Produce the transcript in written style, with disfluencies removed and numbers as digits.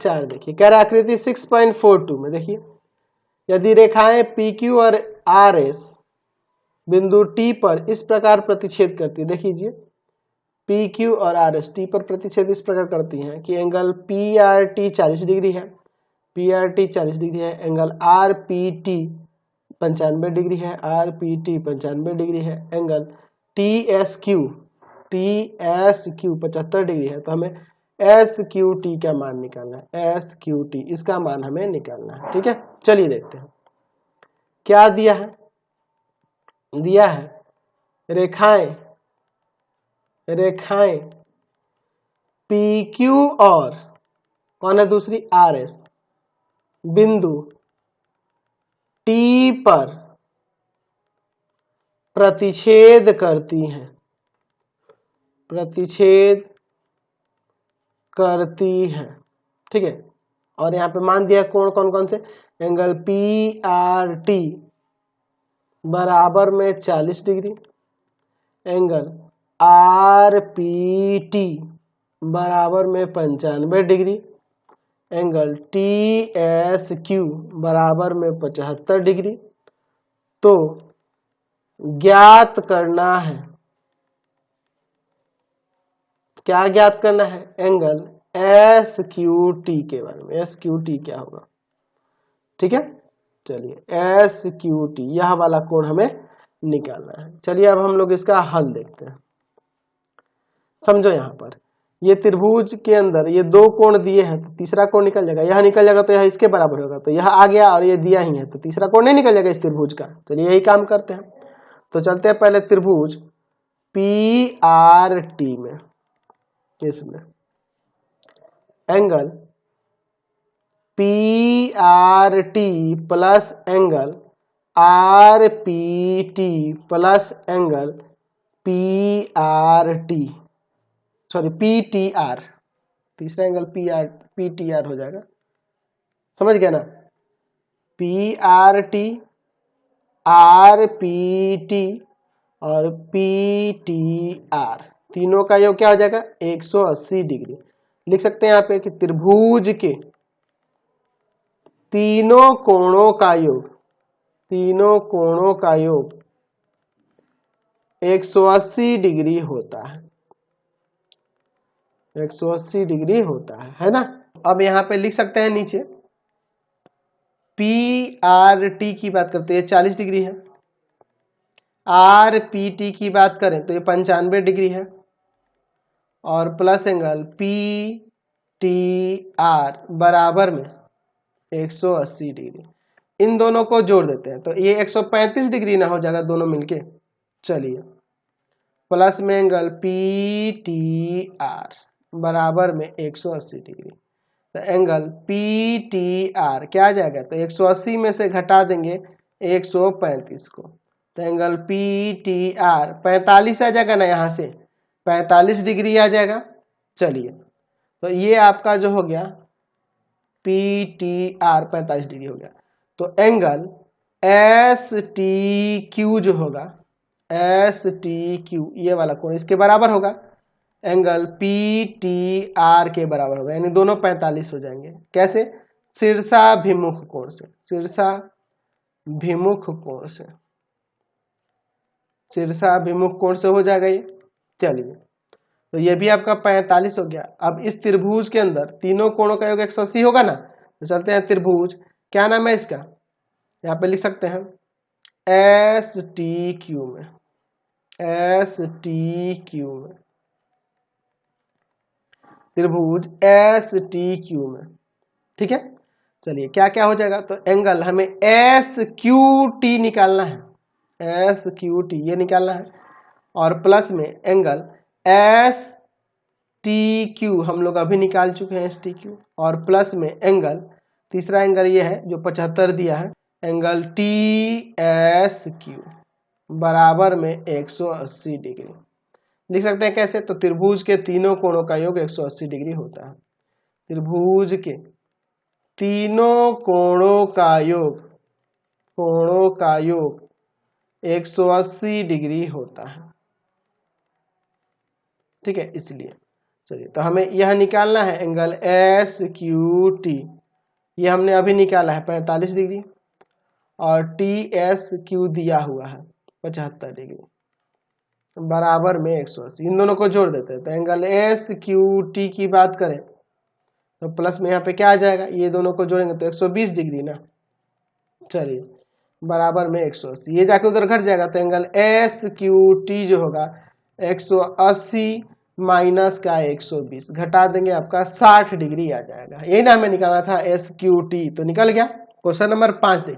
4 देखिए कह रहा आकृति 6.42 में देखिए, यदि रेखाएं PQ और RS बिंदु T पर इस प्रकार प्रतिच्छेद करती, देखिए PQ और RS T पर प्रतिच्छेद इस प्रकार करती हैं कि एंगल PRT 40 डिग्री है, PRT 40 डिग्री है, एंगल RPT 95 डिग्री है, RPT 95 डिग्री है, एंगल TSQ 75 डिग्री है। तो हमें SQT का मान निकालना है, SQT इसका मान हमें निकालना है। ठीक है, चलिए देखते हैं क्या दिया है। दिया है रेखाएं PQ और कौन है दूसरी RS बिंदु T पर प्रतिच्छेद करती हैं, ठीक है। और यहाँ पे मान दिया कौन कौन से, एंगल PRT बराबर में 40 डिग्री, एंगल RPT बराबर में 95 डिग्री, एंगल TSQ बराबर में 75 डिग्री। तो ज्ञात करना है, क्या ज्ञात करना है, एंगल SQT के बारे में। SQT क्या होगा, ठीक है। चलिए SQT यह वाला कोण हमें निकालना है। चलिए अब हम लोग इसका हल देखते हैं। समझो यहाँ पर ये त्रिभुज के अंदर ये दो कोण दिए हैं, तो तीसरा कोण निकल जाएगा, यह निकल जाएगा तो यह इसके बराबर होगा, तो यह आ गया और ये दिया ही है तो तीसरा कोण नहीं निकल जाएगा इस त्रिभुज का। चलिए यही काम करते हैं। तो चलते हैं पहले त्रिभुज PRT में, इसमें angle PRT plus angle RPT plus angle PTR, तीसरा एंगल PTR हो जाएगा, समझ गया ना। PRT RPT और PTR तीनों का योग क्या हो जाएगा 180 डिग्री। लिख सकते हैं यहाँ पे कि त्रिभुज के तीनों कोणों का योग 180 डिग्री होता है, 180 डिग्री होता है ना। अब यहाँ पे लिख सकते हैं नीचे PRT की बात करते हैं 40 डिग्री है, RPT की बात करें तो ये 95 डिग्री है, और प्लस एंगल PTR बराबर में 180 डिग्री। इन दोनों को जोड़ देते हैं तो ये 135 डिग्री ना हो जाएगा दोनों मिलके। चलिए प्लस में एंगल PTR बराबर में 180 डिग्री, तो एंगल PTR क्या आ जाएगा, तो 180 में से घटा देंगे 135 को, तो एंगल PTR 45 आ जाएगा ना, यहाँ से 45 डिग्री आ जाएगा। चलिए तो ये आपका जो हो गया PTR 45 डिग्री हो गया। तो एंगल STQ जो होगा, STQ ये वाला कोण इसके बराबर होगा, एंगल PTR के बराबर होगा, यानी दोनों 45 हो जाएंगे। कैसे, शीर्षाभिमुख कोण से, शीर्षाभिमुख कोण से हो जाएगा ये। चलिए तो ये भी आपका 45 हो गया। अब इस त्रिभुज के अंदर तीनों कोणों का योग 180 होगा ना, तो चलते हैं त्रिभुज, क्या नाम है इसका, यहाँ पे लिख सकते हैं STQ में, त्रिभुज STQ में, ठीक है। चलिए क्या क्या हो जाएगा, तो एंगल हमें SQT निकालना है, SQT ये निकालना है, और प्लस में एंगल STQ हम लोग अभी निकाल चुके हैं STQ, और प्लस में एंगल तीसरा एंगल ये है जो 75 दिया है, एंगल TSQ बराबर में 180 डिग्री। लिख सकते हैं कैसे, तो त्रिभुज के तीनों कोणों का योग 180 डिग्री होता है। त्रिभुज के तीनों कोणों का योग 180 डिग्री होता है, ठीक है। इसलिए चलिए, तो हमें यह निकालना है एंगल एस क्यू टी, ये हमने अभी निकाला है 45 डिग्री, और टी एस क्यू दिया हुआ है 75 डिग्री, बराबर में 180। इन दोनों को जोड़ देते हैं, तो एंगल एस क्यू टी की बात करें तो प्लस में यहाँ पे क्या आ जाएगा, ये दोनों को जोड़ेंगे तो 120 डिग्री ना। चलिए, बराबर में 180, ये जाके उधर घट जाएगा, तो एंगल एस क्यू टी जो होगा 180 माइनस का 120, घटा देंगे आपका 60 डिग्री आ जाएगा। यही ना हमें निकालना था एस क्यू टी, तो निकल गया। क्वेश्चन नंबर 5 देखिए।